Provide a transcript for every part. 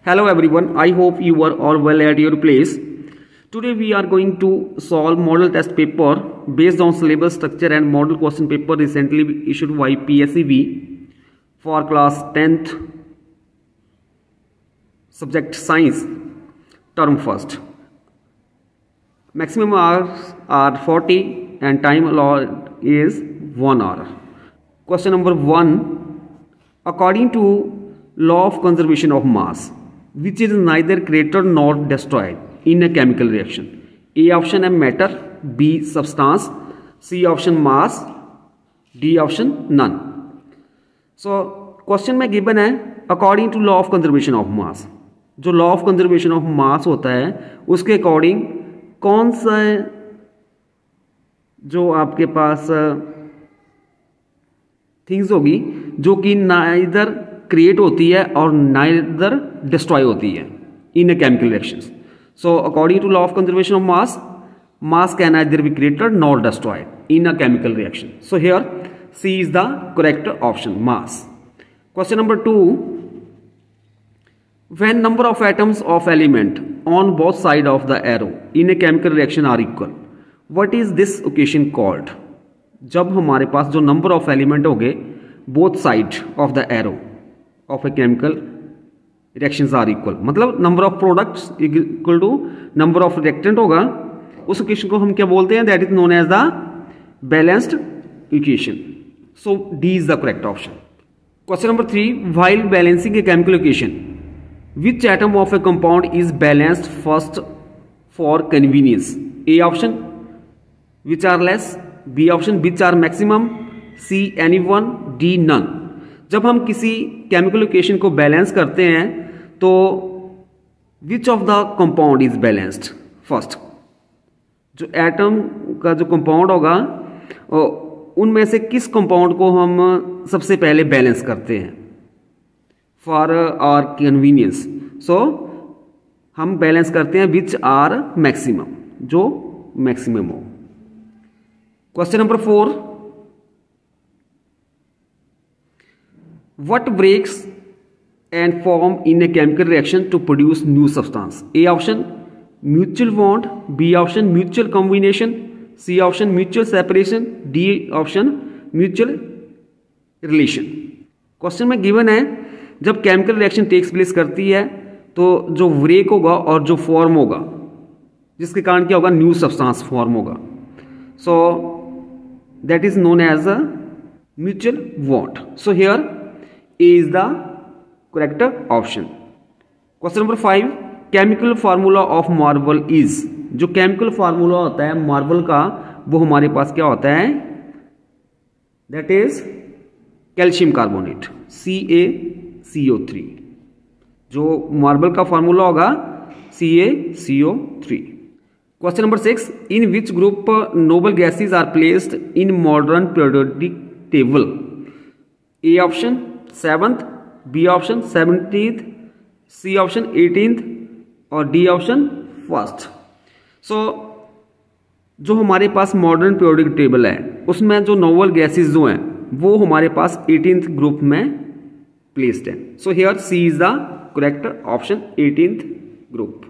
Hello everyone, I hope you are all well at your place. Today we are going to solve model test paper based on syllabus structure and model question paper recently issued by PSEB for class 10th subject science term first. Maximum hours are 40 and time allowed is 1 hour. Question number 1. According to law of conservation of mass, which is neither created nor destroyed in a chemical reaction? A option है matter, B substance, C option mass, D option none. So question में given है according to law of conservation of mass. जो law of conservation of mass होता है उसके according कौन सा जो आपके पास थिंग्स होगी जो कि नाइदर क्रिएट होती है और नाइदर डिस्ट्रॉय होती है in a chemical reactions. So according to law of conservation of mass, mass can neither be created nor destroyed in a chemical reaction. So here C is the correct option, mass. Question number 2. When number of atoms of element on both sides of the arrow in a chemical reaction are equal, what is this equation called? जब हमारे पास जो number of element होंगे both side of the arrow of a chemical reactions are equal, मतलब number of products equal to number of reactant होगा, उस equation को हम क्या बोलते हैं? That is known as the balanced equation. So D is the correct option. Question number 3. While balancing a chemical equation, which atom of a compound is balanced first for convenience? A option which are less, B option which are maximum, C any one, D none. जब हम किसी chemical equation को balance करते हैं तो विच of the compound is balanced first? जो atom का जो कंपाउंड होगा उनमें से किस कंपाउंड को हम सबसे पहले बैलेंस करते हैं फॉर आवर कन्वीनियंस? सो हम बैलेंस करते हैं विच आर मैक्सिमम, जो मैक्सिमम हो. Question number 4. What breaks and form in a chemical reaction to produce new substance? A option mutual bond, B option mutual combination, C option mutual separation, D option mutual relation. Question में given है जब chemical reaction takes place करती है तो जो break होगा और जो फॉर्म होगा जिसके कारण क्या होगा? न्यू सब्सटेंस फॉर्म होगा. So that is known as a mutual bond. So here A is the correct option. Question number 5. Chemical formula of marble is, जो केमिकल फार्मूला होता है मार्बल का वो हमारे पास क्या होता है? That is calcium carbonate, CaCO3. जो मार्बल का फार्मूला होगा CaCO3. Question number 6. In which group noble gases are placed in modern periodic table? A option 7th, B option 17th, C option 18th और डी ऑप्शन 1st. सो जो हमारे पास modern periodic table है उसमें जो noble gases जो हैं वो हमारे पास 18th ग्रुप में प्लेस्ड है. So here C is the correct option, 18th group.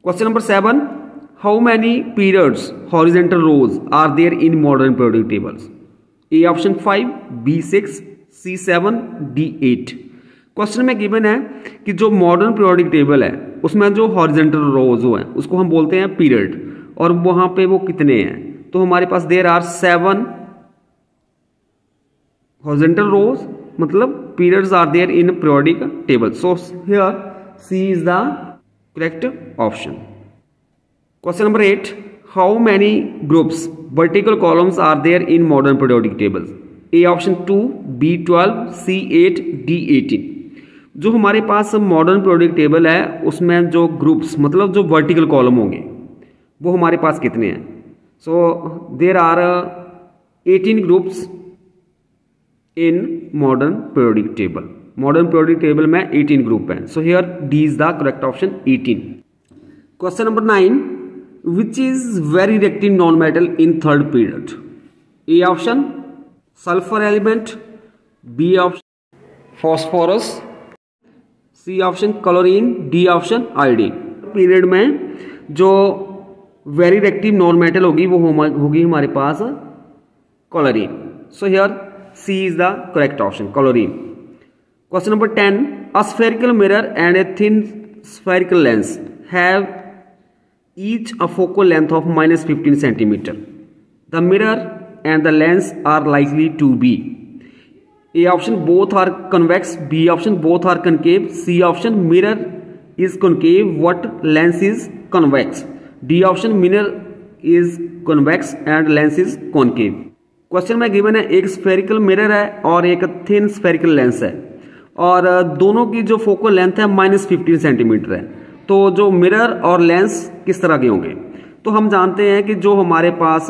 Question number 7. How many periods horizontal rows are there in modern periodic tables? A option 5, B 6, C 7, D 8. Question में given है कि जो modern periodic table है उसमें जो horizontal रोज हैं उसको हम बोलते हैं पीरियड, और वहां पे वो कितने हैं? तो हमारे पास देयर आर 7 हॉरिजेंटल रोज, मतलब periods are there in periodic table. So here C is the correct option. Question number 8. How many groups vertical columns are there in modern periodic tables? A option 2, B 12, C 8, D 18. जो हमारे पास modern periodic table है उसमें जो groups मतलब जो vertical column होंगे वो हमारे पास कितने हैं? So there are 18 groups in modern periodic table. Modern periodic table में 18 ग्रुप हैं. So here D is the correct option, 18. Question number 9. Which is very reactive non metal in third period? A option sulphur element, B option phosphorus, C option chlorine, D option iodine. Period में जो very reactive non metal होगी वो होगी हमारे पास chlorine. So here C is the correct option, chlorine. Question number 10, a spherical mirror and a thin spherical lens have each a focal length of -15 centimeter. The mirror and the lens are likely to be A option both are convex, B option both are concave, C option mirror is concave, what lens is convex, D option mirror is convex and lens is concave. Question में given है एक spherical mirror है और एक thin spherical lens है और दोनों की जो फोकल लेंथ है -15 सेंटीमीटर है। तो जो मिरर और लेंस किस तरह के होंगे, तो हम जानते हैं कि जो हमारे पास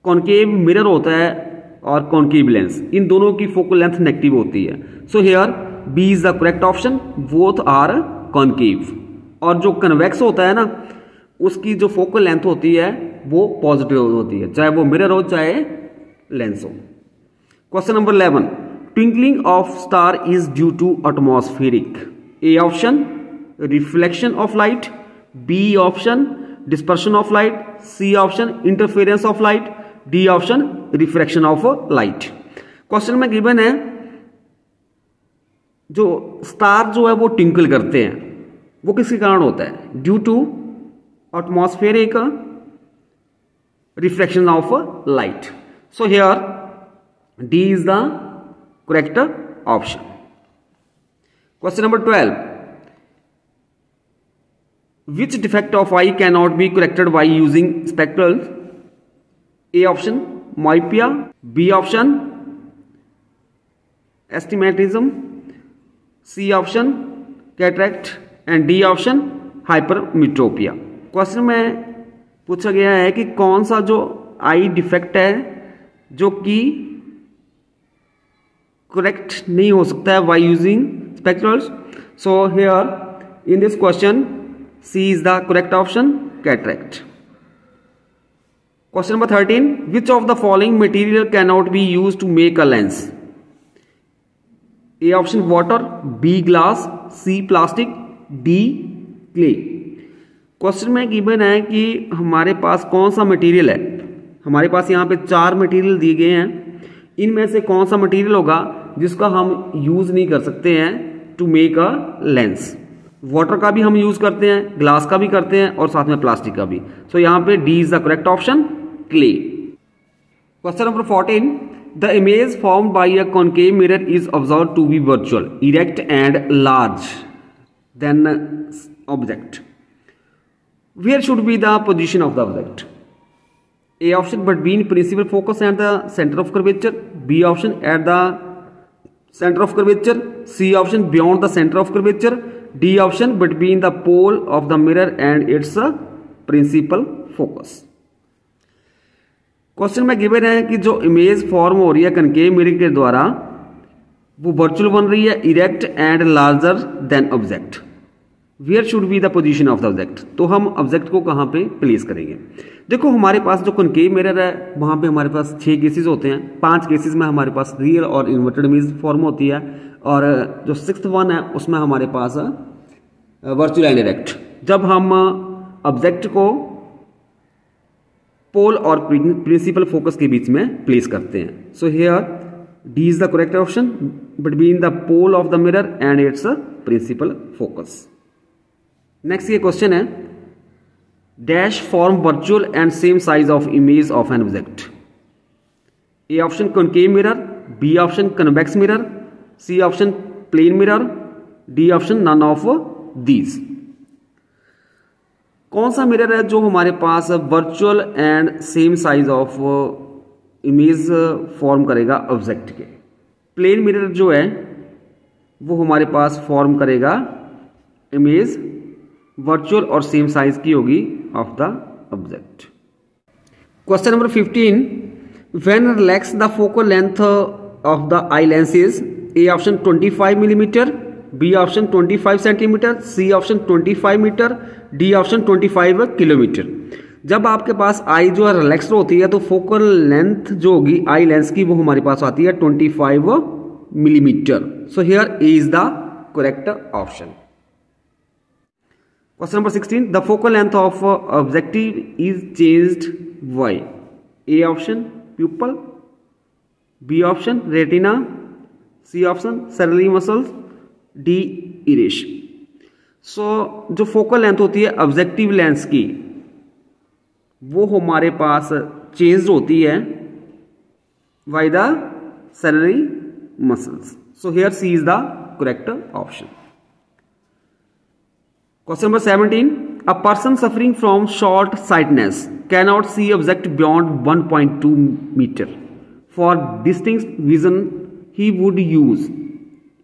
कॉन्केव मिरर होता है और कॉन्केव लेंस, इन दोनों की फोकल लेंथ नेगेटिव होती है। So here B is the correct option, both are concave. और जो कन्वेक्स होता है ना, उसकी जो फोकल लेंथ होती है वो पॉजिटिव होती है, चाहे वो मिरर हो चाहे लेंस हो। Question number 11, twinkling of star is due to atmospheric. A option reflection of light, B option dispersion of light, C option interference of light, D option refraction of light. Question में given है जो star जो है वो twinkle करते हैं, वो किसके कारण होता है? Due to atmospheric reflection of light. So here D is the correct option. Question number 12, which defect of eye cannot be corrected by using spectacles? A option myopia, B option astigmatism, C option cataract and D option hypermetropia. Question में पूछा गया है कि कौन सा जो आई defect है जो कि करेक्ट नहीं हो सकता है by using spectacles. So here in this question C is the correct option, cataract. Question number 13, which of the following material can not be use to make a lens? A option water, B glass, C plastic, D clay. Question में given है कि हमारे पास कौन सा material है। हमारे पास यहाँ पे 4 मटेरियल दिए गए हैं, इनमें से कौन सा मटेरियल होगा जिसका हम यूज नहीं कर सकते हैं to make a lens? Water का भी हम यूज करते हैं, ग्लास का भी करते हैं और साथ में प्लास्टिक का भी। सो यहाँ पे D is the correct option, clay. Question number 14, the image formed by a concave mirror is observed to be virtual, erect and large than object. Where should be the position of the object? A option between principal focus and the center of curvature, B option at the center of curvature, C option beyond the center of curvature, D option between the pole of the mirror and its principal focus. Question में given है कि जो image form हो रही है concave mirror के द्वारा वो वर्चुअल बन रही है, erect and larger than object. Where should be the position of the object? तो हम ऑब्जेक्ट को कहाँ पे प्लेस करेंगे? देखो हमारे पास जो कॉन्केव मिरर है वहां पे हमारे पास 6 केसेस होते हैं। 5 केसेस में हमारे पास रियल और इन्वर्टेड इमेज फॉर्म होती है और जो 6th वन है उसमें हमारे पास वर्चुअल एंड इरेक्ट। जब हम ऑब्जेक्ट को पोल और प्रिंसिपल फोकस के बीच में प्लेस करते हैं। So here D is the correct option, between the pole of the mirror and its principal focus. Next ये क्वेश्चन है, dash form virtual and same size of image of an object? A option concave mirror, B option convex mirror, C option plane mirror, D option none of these. कौन सा mirror है जो हमारे पास virtual and same size of image form करेगा object के? Plane mirror जो है वो हमारे पास फॉर्म करेगा इमेज वर्चुअल और सेम साइज की होगी of the object. Question number 15, when relax the focal length of the eye lenses? A option 25 millimetre, B option 25 centimetre, C option 25 metre, D option 25 kilometre. जब आपके पास आई जो है relax होती है तो फोकल लेंथ जो होगी आई लेंस की वो हमारे पास आती है 25 millimetre. So here A is the correct option. Question number 16. The focal length of objective is changed by A option pupil, B option retina, C option cerebral muscles, D iris. So जो focal length होती है objective lens की वो हमारे पास change होती है by the cerebral muscles. So here C is the correct option. Question number 17. A person suffering from short sightedness cannot see object beyond 1.2 meter. For distinct vision, he would use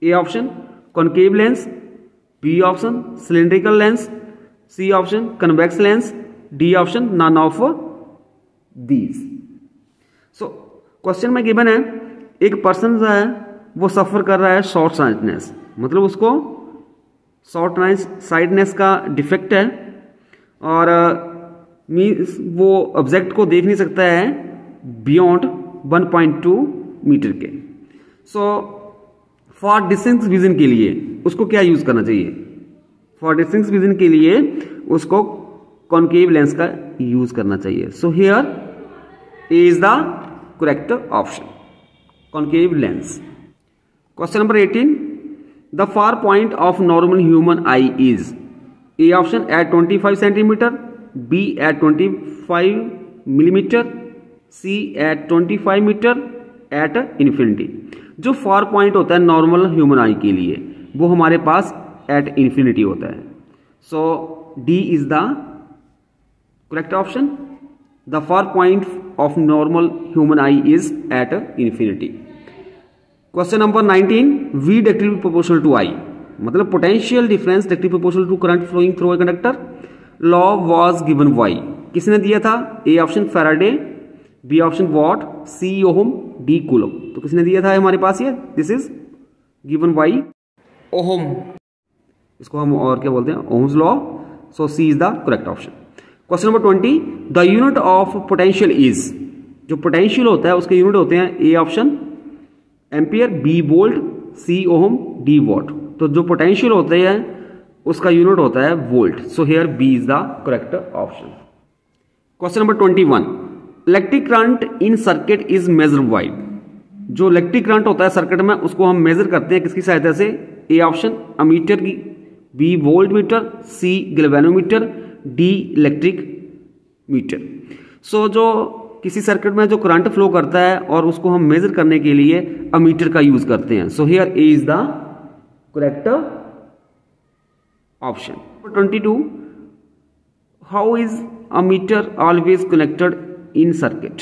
A option concave lens, B option cylindrical lens, C option convex lens, D option none of these. So question में given है एक person जो है वो सफर कर रहा है short sightedness, मतलब उसको शॉर्ट साइटनेस का डिफेक्ट है और मीन्स वो ऑब्जेक्ट को देख नहीं सकता है बियॉन्ड 1.2 मीटर के. सो फॉर डिस्टेंस विजन के लिए उसको क्या यूज करना चाहिए? फॉर डिस्टेंस विजन के लिए उसको कॉनकेव लेंस का यूज करना चाहिए. सो here A is the correct option, concave lens. Question number 18. The far point of normal human eye is A option at 25 centimeter, B at 25 millimeter, C at 25 meter, at infinity. जो far point होता है normal human आई के लिए वो हमारे पास at infinity होता है. सो D is the correct option. The far point of normal human eye is at infinity. Question number 19. V directly proportional to I, मतलब potential difference directly proportional to current flowing through a conductor. Law was given by, किसने दिया था? A option Faraday, B option Watt, C Ohm, D Coulomb. तो किसने दिया था हमारे पास ये? This is given by Ohm. इसको हम और क्या बोलते हैं? Ohm's law. So C is the correct option. Question number 20. The unit of potential is, जो पोटेंशियल होता है उसके यूनिट होते हैं A option ampere, B volt, C ohm, D watt. तो जो पोटेंशियल होते हैं उसका यूनिट होता है volt. So here B is the correct option. Question number 21. Electric current in circuit is measure by, जो इलेक्ट्रिक करंट होता है सर्किट में उसको हम मेजर करते हैं किसकी सहायता से? ए ऑप्शन अमीटर की, बी वोल्ट मीटर, सी गैल्वेनोमीटर, डी इलेक्ट्रिक मीटर. सो जो किसी सर्किट में जो करंट फ्लो करता है और उसको हम मेजर करने के लिए अमीटर का यूज करते हैं. So here A is the correct option. 22. How is ammeter always connected in circuit,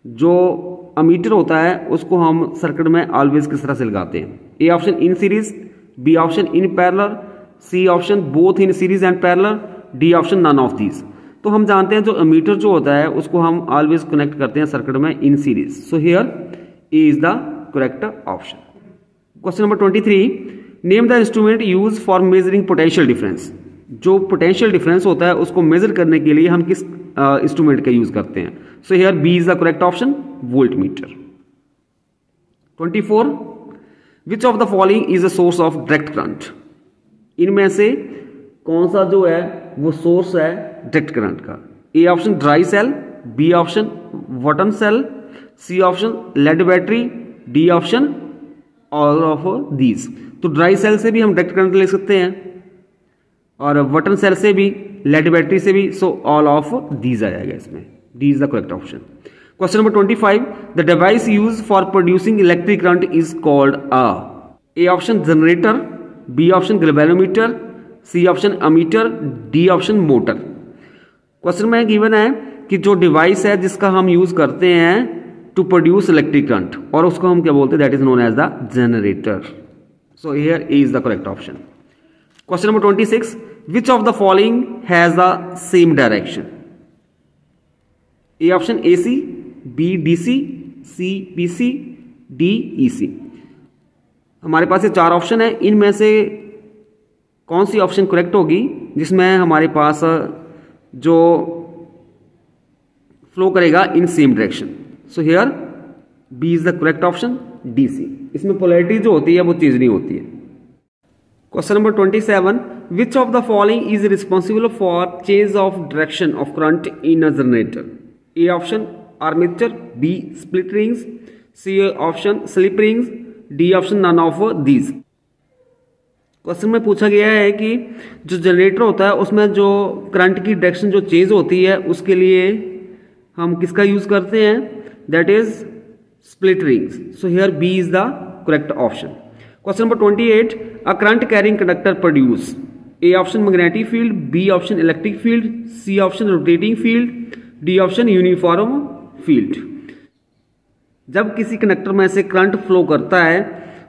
जो अमीटर होता है उसको हम सर्किट में ऑलवेज किस तरह से लगाते हैं? A option in series, B option in parallel, C option both in series and parallel, D option none of these. तो हम जानते हैं जो अमीटर जो होता है उसको हम ऑलवेज कनेक्ट करते हैं सर्किट में in series. So here A is the correct option. Question number 23. Name the instrument use for measuring potential difference, जो पोटेंशियल डिफरेंस होता है उसको मेजर करने के लिए हम किस इंस्ट्रूमेंट का यूज करते हैं? So here B is the correct option, volt meter. 24. Which of the following is a source of direct current, इनमें से कौन सा जो है वो सोर्स है डायरेक्ट करंट का? A option dry cell, B option वाटन cell, C option lead battery, D option all of these. तो ड्राई सेल से भी हम डायरेक्ट करंट ले सकते हैं और वाटन सेल से भी, लेड बैटरी से भी. सो ऑल ऑफ दीज आ जाएगा इसमें. D is the correct option. Question number 25. The device use for producing electric current is called a, A option generator, B option galvanometer, C option ammeter, D option motor. Question में given है कि जो device है जिसका हम use करते हैं to produce electric current और उसको हम क्या बोलते हैं? That is known as the generator. So here A is the correct option. Question number 26. Which of the following has the same direction? A option AC, B DC, C PC, D EC. हमारे पास ये चार option है, इनमें से कौन C option correct होगी जिसमें हमारे पास जो फ्लो करेगा in same direction? So here B is the correct option, DC. इसमें पोलैरिटी जो होती है वो चेंज नहीं होती है. Question number 27. Which of the following is responsible for change of direction of current in a generator? A option armature, B split rings, C option slip rings, D option none of these. Question में पूछा गया है कि जो generator होता है उसमें जो करंट की डायरेक्शन जो चेंज होती है उसके लिए हम किसका यूज करते हैं, that is split rings. So here B is the correct option. Question number 28. A current carrying conductor produce A option magnetic field, B option electric field, C option rotating field, D option uniform field. जब किसी conductor में से current flow करता है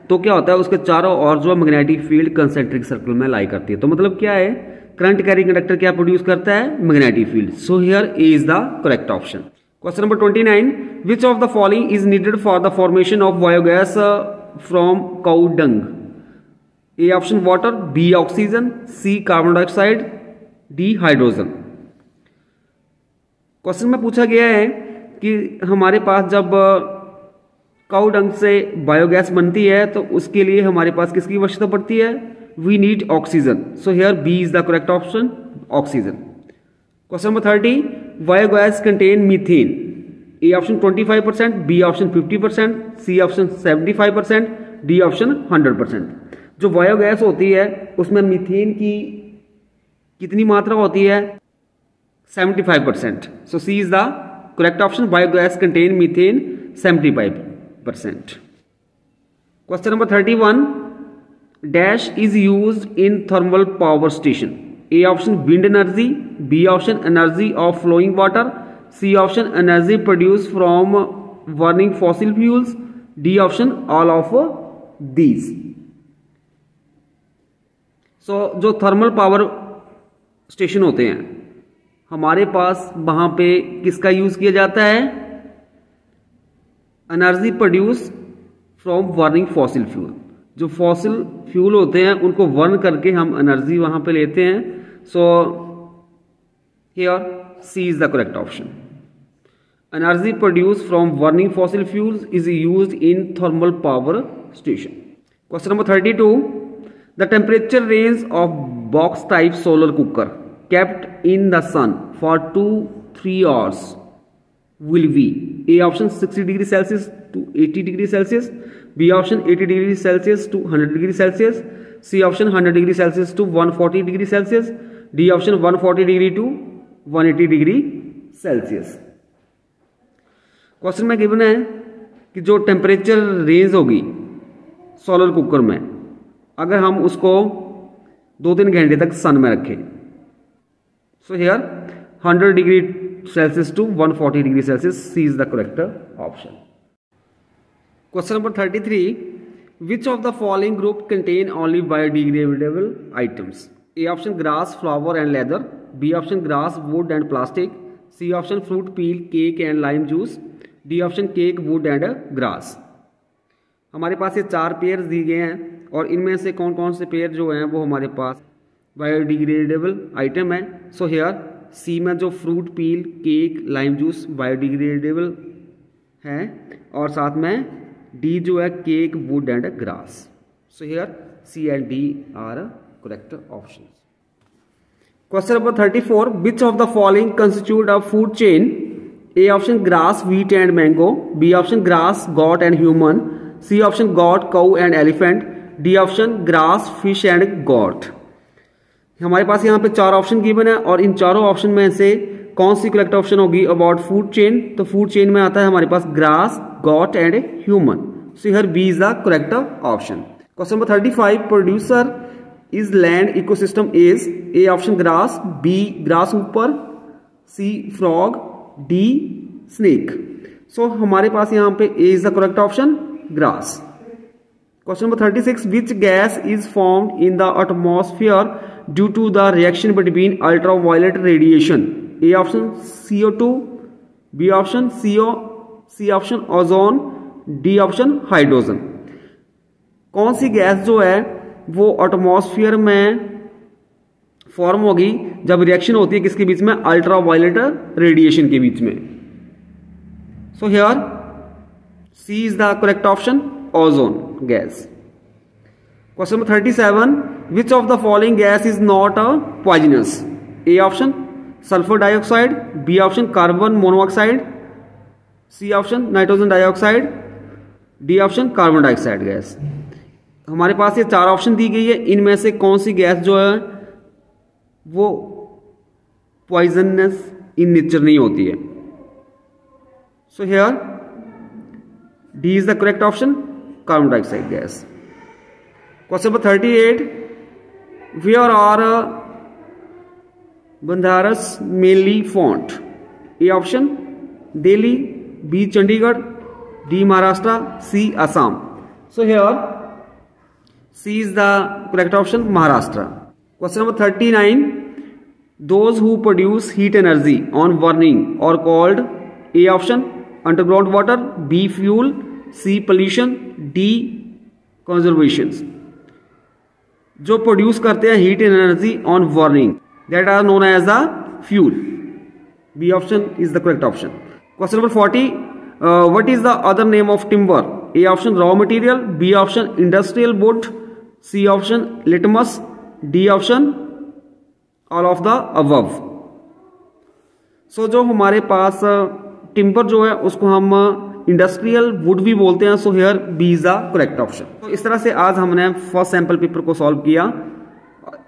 तो क्या होता है, उसके चारों ओर जो मैग्नेटिक फील्ड कंसेंट्रिक सर्कल में लाई करती है. तो मतलब क्या है, करंट कैरिंग कंडक्टर क्या प्रोड्यूस करता है, magnetic field. So here A is the correct option. Question number 29. Which of the following is needed for the formation of biogas from cow dung? A option water, B oxygen, C carbon dioxide, D hydrogen. Question में पूछा गया है कि हमारे पास जब cow dung से biogas बनती है तो उसके लिए हमारे पास किसकी आवश्यकता पड़ती है, we need oxygen. So here B is the correct option, oxygen. Question number 30. Biogas contain methane. A option 25%, B option 50%, C option 75%, D option 100%. जो बायोगैस होती है उसमें मीथेन की कितनी मात्रा होती है, 75%. सो C is the correct option. Biogas contain methane 75%. Question number 31. Dash is used in thermal power station. A option wind energy, B option energy of flowing water, C option energy produced from burning fossil fuels, D option all of these. So जो thermal power station होते हैं हमारे पास वहां पे किसका use किया जाता है, energy produce from burning fossil fuel. जो फॉसिल फ्यूल होते हैं उनको बर्न करके हम एनर्जी वहां पे लेते हैं. So here C is the correct option. Energy produced from burning fossil fuels is used in thermal power station. Question number 32. The temperature range of box type solar cooker kept in the sun for 2-3 hours will be A option 60 degrees Celsius to 80 degrees Celsius, B option 80 degrees Celsius to 100 degrees Celsius, C option 100 degrees Celsius to 140 degrees Celsius, D option 140 degree to 180 degree Celsius. Question में given है कि जो temperature range होगी solar cooker में अगर हम उसको 2-3 घंटे तक सन में रखें. So here 100 degree Celsius to 140 degree Celsius. C is the correct option. Question number 33. Which of the following group contain only biodegradable items? A option grass, flower and leather, B option grass, wood and plastic, C option fruit peel, cake and lime juice, D option cake, wood and grass. हमारे पास ये 4 pair दिए गए हैं और इनमें से कौन कौन से पेयर जो हैं वो हमारे पास बायोडिग्रेडेबल आइटम है. सो हियर सी में जो fruit peel, cake, lime juice biodegradable है और साथ में डी जो है cake, wood and grass. So here C and D are correct option. Question number 34. Which of the following constitute a food chain? A option grass, wheat and mango, B option grass, goat and human, C option goat, cow and elephant, D option grass, fish and goat. हमारे पास यहाँ पे 4 option given है और इन चारों option में से कौन सी करेक्ट ऑप्शन होगी अबाउट फूड चेन? तो फूड चेन में आता है हमारे पास grass, goat and human. So here B is the correct option. Question number 35. Producer is land ecosystem is A option grass, B grasshopper, C frog, D snake. So हमारे पास यहां पे A is the correct option, grass. Question number 36. Which gas is formed in the atmosphere due to the reaction between ultraviolet radiation? A option CO2, B option CO, C option ozone, D option hydrogen. कौन सी gas जो है वो atmosphere में form होगी जब reaction होती है किसके बीच में, अल्ट्रावायलेट रेडिएशन के बीच में? So here C is the correct option, ozone gas. Question number 37. Which of the following gas is not a poisonous? A option sulphur dioxide, B option carbon monoxide, C option nitrogen dioxide, D option carbon dioxide gas. हमारे पास ये 4 option दी गई है, इनमें से कौन सी gas जो है वो पॉइजनस इन नेचर नहीं होती है? So here D is the correct option, carbon dioxide gas. Question number 38, where are bandharas mainly found? A option Delhi, B Chandigarh, D Maharashtra, C Assam. So here C is the correct option, Maharashtra. Question number 39, those who produce heat energy on burning are called? A option underground water, B fuel, C pollution, D conservation। जो produce करते हैं heat energy on burning, that are known as the fuel. B option is the correct option. Question number 40, what is the other name of timber? A option raw material, B option industrial wood, C option litmus, D option all of the above. So जो हमारे पास timber जो है उसको हम industrial would भी बोलते हैं। So here B is the correct option. तो इस तरह से आज हमने फर्स्ट सैंपल पेपर को सॉल्व किया।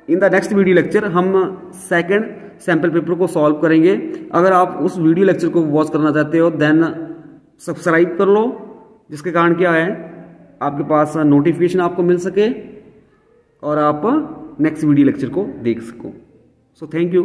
In the next video lecture हम सेकंड सैंपल पेपर को सॉल्व करेंगे। अगर आप उस वीडियो लेक्चर को वॉच करना चाहते हो देन सब्सक्राइब कर लो, जिसके कारण क्या है आपके पास नोटिफिकेशन आपको मिल सके और आप नेक्स्ट वीडियो लेक्चर को देख सको। So thank you.